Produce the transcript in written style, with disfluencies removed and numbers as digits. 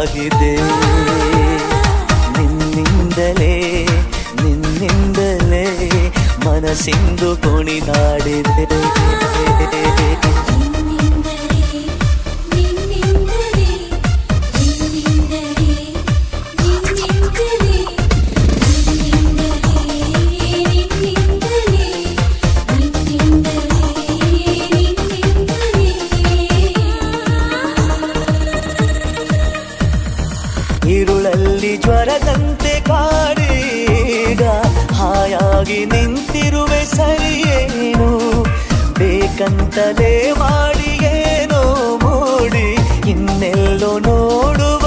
ಆಗಿದೆ. ನಿನ್ನಿಂದಲೇ ನಿನ್ನಿಂದಲೇ ಮನಸ್ಸಿಂದು ಕುಣಿದಾಡಿದೆ. ഇരുളಲ್ಲಿ ಜ್ವರದಂತೆ ಕಾಡೀಗ ಹಾಯಾಗಿ ನಿಂತಿರುವೆ ಸರಿಯೇನು, ಬೇಕಂತಲೇ ಮಾಡಿ ಏನೋ ಮೂಡಿ ಇನ್ನೆಲ್ಲೋ ನೋಡುವ